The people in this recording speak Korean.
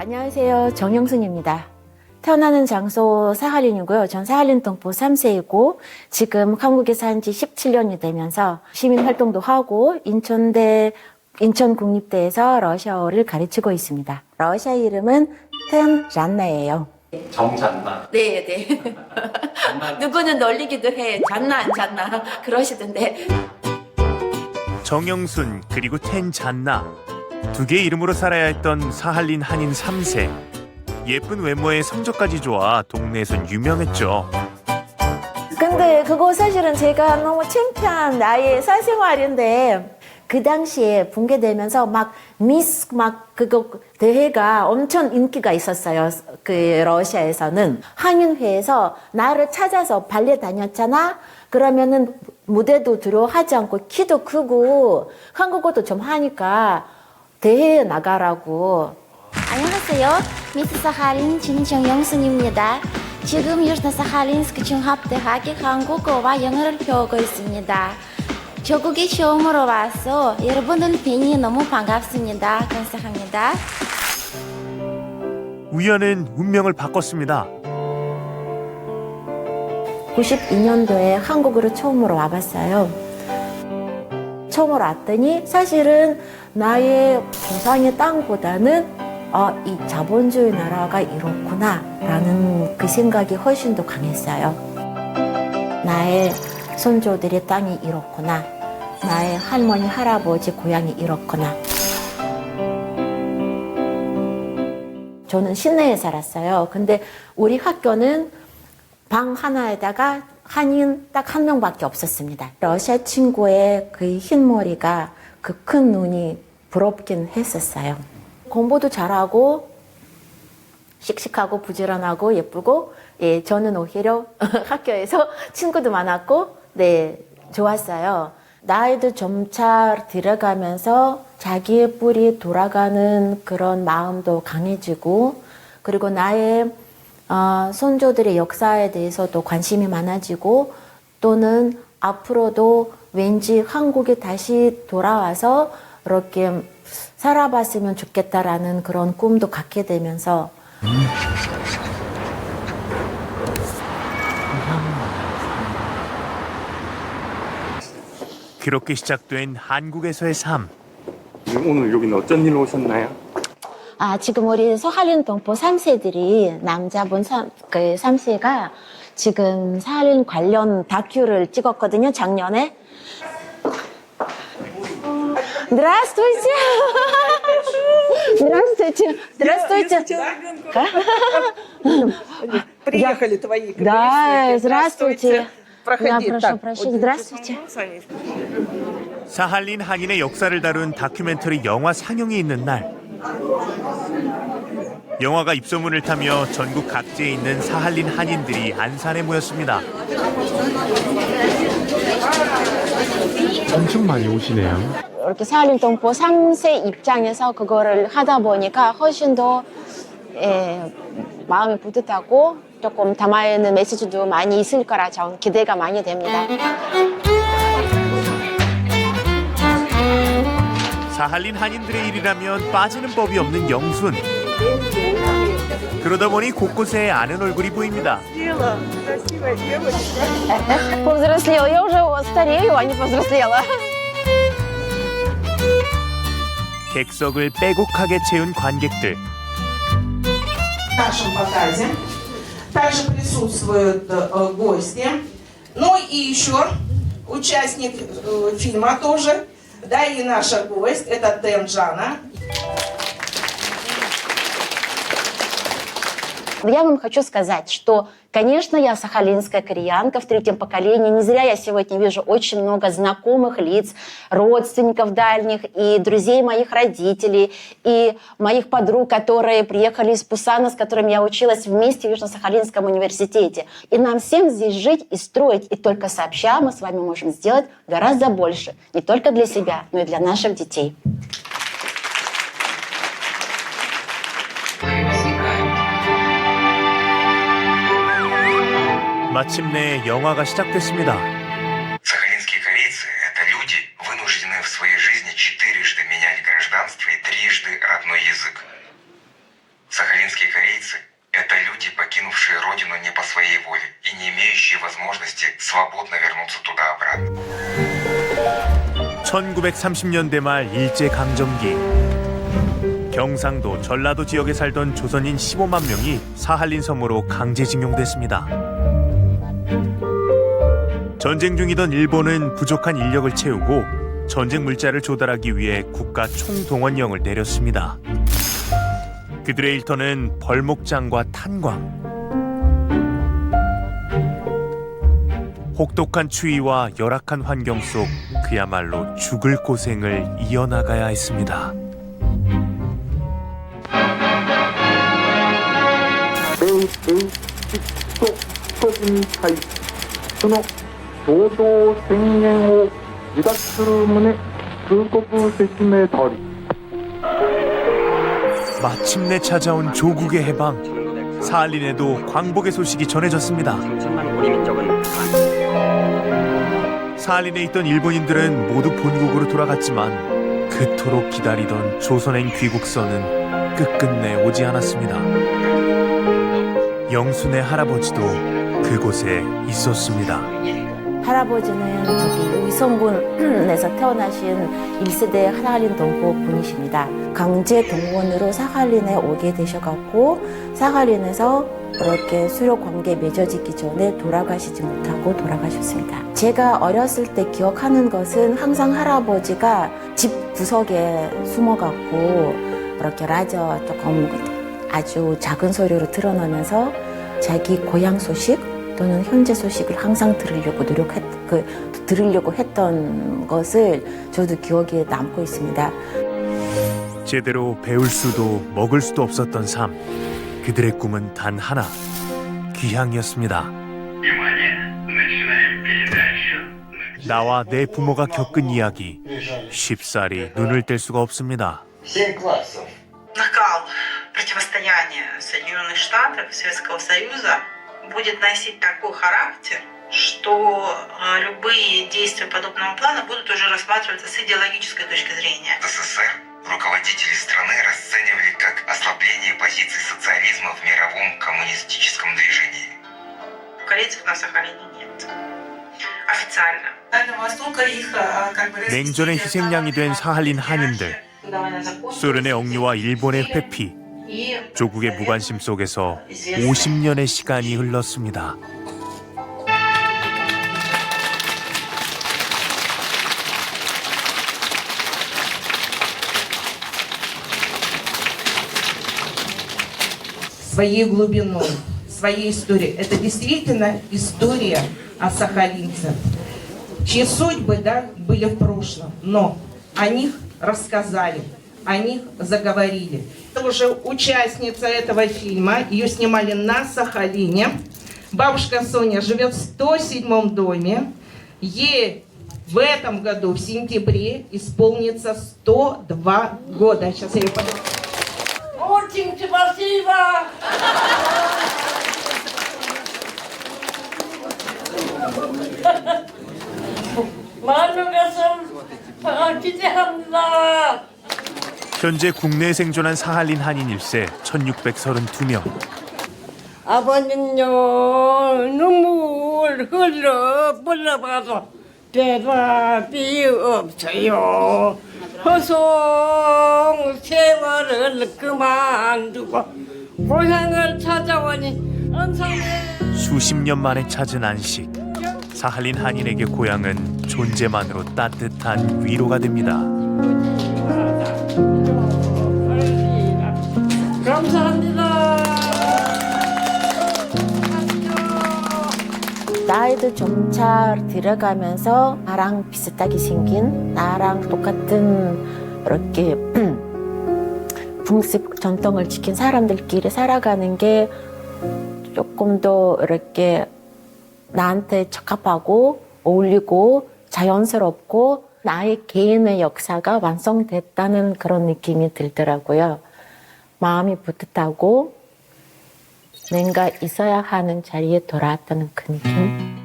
안녕하세요. 정영순입니다. 태어나는 장소 사할린이고요. 전 사할린 동포 3세이고 지금 한국에 산 지 17년이 되면서 시민활동도 하고 인천국립대에서 러시아어를 가르치고 있습니다. 러시아 이름은 텐잔나예요. 정잔나. 네. 누구는 놀리기도 해. 잤나 안 잤나 그러시던데. 정영순 그리고 텐잔나 두 개의 이름으로 살아야 했던 사할린 한인 3세. 예쁜 외모에 성적까지 좋아 동네에선 유명했죠. 근데 그거 사실은 제가 너무 창피한 나의 사생활인데 그 당시에 붕괴되면서 그거 대회가 엄청 인기가 있었어요. 그 러시아에서는 한인회에서 나를 찾아서 발레 다녔잖아. 그러면은 무대도 두려워하지 않고 키도 크고 한국어도 좀 하니까 대회에 나가라고. 안녕하세요. 미스 사할린 정영순입니다. 지금 유жно-сахалинск 종합대학에 한국어와 영어를 배우고 있습니다. 저국에 처음으로 와서 여러분을 뵈니 너무 반갑습니다. 감사합니다. 우연은 운명을 바꿨습니다. 92년도에 한국으로 처음으로 와봤어요. 처음으로 왔더니 사실은 나의 조상의 땅보다는 이 자본주의 나라가 이렇구나 라는 그 생각이 훨씬 더 강했어요. 나의 손조들의 땅이 이렇구나. 나의 할머니, 할아버지 고향이 이렇구나. 저는 시내에 살았어요. 근데 우리 학교는 방 하나에다가 한인 딱 한 명밖에 없었습니다. 러시아 친구의 그 흰머리가 그 큰 눈이 부럽긴 했었어요. 공부도 잘하고 씩씩하고 부지런하고 예쁘고 저는 오히려 학교에서 친구도 많았고 좋았어요. 나이도 점차 들어가면서 자기의 뿔이 돌아가는 그런 마음도 강해지고 그리고 나의 손조들의 역사에 대해서도 관심이 많아지고 또는 앞으로도 왠지 한국에 다시 돌아와서 이렇게 살아봤으면 좋겠다라는 그런 꿈도 갖게 되면서 그렇게 시작된 한국에서의 삶. 오늘 여기는 어쩐 일로 오셨나요? 지금 우리 사할린 동포 3세들이 남자분 3세가 지금 사할린 관련 다큐를 찍었거든요, 작년에. Здравствуйте! Здравствуйте! Здравствуйте! Приехали твои коллеги. Да, здравствуйте. Проходи. Я прошу прощения. Здравствуйте. 사할린 한인의 역사를 다룬 다큐멘터리 영화 상영이 있는 날. 영화가 입소문을 타며 전국 각지에 있는 사할린 한인들이 안산에 모였습니다. 엄청 많이 오시네요. 이렇게 사할린 동포 3세 입장에서 그거를 하다 보니까 훨씬 더 마음이 뿌듯하고 조금 담아있는 메시지도 많이 있을 거라 저 기대가 많이 됩니다. 사할린 한인들의 일이라면 빠지는 법이 없는 영순. 그러다 보니 곳곳에 아는 얼굴이 보입니다. Повзрослела. Я уже старею, а не повзрослела. 객석을 빼곡하게 채운 관객들. В нашем показе также присутствуют гости. Ну и еще участник фильма тоже, да, и наша гость, это Тенджана. Я вам хочу сказать, что, конечно, я сахалинская кореянка в третьем поколении. Не зря я сегодня вижу очень много знакомых лиц, родственников дальних и друзей моих родителей, и моих подруг, которые приехали из Пусана, с которыми я училась вместе в Южно-Сахалинском университете. И нам всем здесь жить и строить, и только сообща мы с вами можем сделать гораздо больше. Не только для себя, но и для наших детей. 마침내 영화가 시작됐습니다. Сахалинские корейцы – это люди, вынужденные в своей жизни 4 менять гражданство и 3 родной язык. сахалинские корейцы – это люди, покинувшие родину не по своей воле и не имеющие возможности свободно вернуться туда-обратно. 1930년대 말 일제강점기 경상도, 전라도 지역에 살던 조선인 15만 명이 사할린 섬으로 강제징용됐습니다. 전쟁 중이던 일본은 부족한 인력을 채우고 전쟁 물자를 조달하기 위해 국가 총동원령을 내렸습니다. 그들의 일터는 벌목장과 탄광. 혹독한 추위와 열악한 환경 속 그야말로 죽을 고생을 이어나가야 했습니다. 마침내 찾아온 조국의 해방. 사할린에도 광복의 소식이 전해졌습니다. 사할린에 있던 일본인들은 모두 본국으로 돌아갔지만 그토록 기다리던 조선행 귀국선은 끝끝내 오지 않았습니다. 영순의 할아버지도 그곳에 있었습니다. 할아버지는 저기 위성군에서 태어나신 1세대 사할린 동포 분이십니다. 강제 동원으로 사할린에 오게 되셔갖고 사할린에서 그렇게 수료 관계 맺어지기 전에 돌아가시지 못하고 돌아가셨습니다. 제가 어렸을 때 기억하는 것은 항상 할아버지가 집 구석에 숨어갖고 그렇게 라디오 조금 아주 작은 소리로 틀어놓으면서 자기 고향 소식 또는 현재 소식을 항상 들으려고 했던 것을 저도 기억에 남고 있습니다. 제대로 배울 수도 먹을 수도 없었던 삶. 그들의 꿈은 단 하나, 귀향이었습니다. 나와 내 부모가 겪은 이야기, 쉽사리 눈을 뗄 수가 없습니다. Накал противостояния Соединенных Штатов и Советского Союза будет носить такой характер, что любые действия подобного плана будут уже рассматриваться с идеологической точки зрения. СССР руководители страны расценивали как ослабление позиций социализма в мировом коммунистическом движении. Корейцев на Сахалине нет. Официально. 냉전의 희생양이 된 사할린 한인들, 소련의 억류와 일본의 회피, 조국의 무관심 속에서 50년의 시간이 흘렀습니다. Своей глубиной, своей историей. Это действительно история о сахалинцах, чьи судьбы, да, были в прошлом, но о них рассказали, о них заговорили. Это уже участница этого фильма, ее снимали на Сахалине. Бабушка Соня живет в 107-м доме. Ей в этом году, в сентябре, исполнится 102 года. Сейчас я ее подойду. Очень спасибо! 많은 것을 기대합니다. 현재 국내에 생존한 사할린 한인 1세 1632명. 아버님요 눈물 흘려 불러봐도 대답이 없어요. 허송 세월을 그만두고 고향을 찾아오니 언성에 수십 년 만에 찾은 안식. 사할린 한인에게 고향은 존재만으로 따뜻한 위로가 됩니다. 감사합니다. 나이도 점차 들어가면서 나랑 비슷하게 생긴 나랑 똑같은 이렇게 풍습 전통을 지킨 사람들끼리 살아가는 게 조금 더 이렇게 나한테 적합하고 어울리고 자연스럽고 나의 개인의 역사가 완성됐다는 그런 느낌이 들더라고요. 마음이 뿌듯하고 내가 있어야 하는 자리에 돌아왔다는 그 느낌.